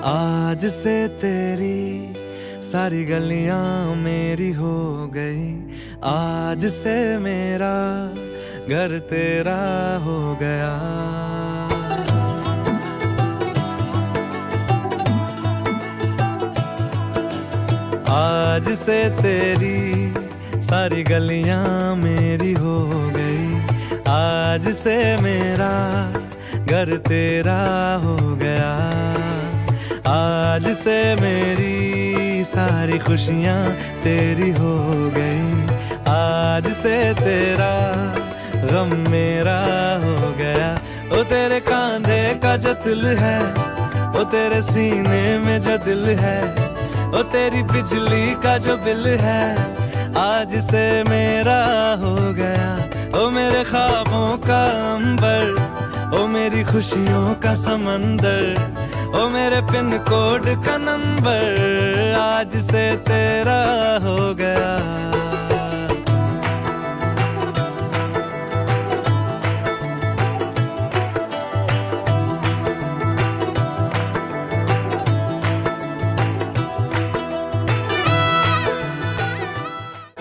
आज से तेरी सारी गलियां मेरी हो गई, आज से मेरा घर तेरा हो गया। आज से तेरी सारी गलियां मेरी हो गई, आज से मेरा घर तेरा हो गया। आज से मेरी सारी खुशियां तेरी हो गई, आज से तेरा गम मेरा हो गया। ओ तेरे कांधे का जो दिल है, ओ तेरे सीने में जो दिल है, ओ तेरी बिजली का जो बिल है, आज से मेरा हो गया। ओ मेरे ख्वाबों का अंबर, ओ मेरी खुशियों का समंदर, ओ मेरे पिन कोड का नंबर, आज से तेरा हो गया।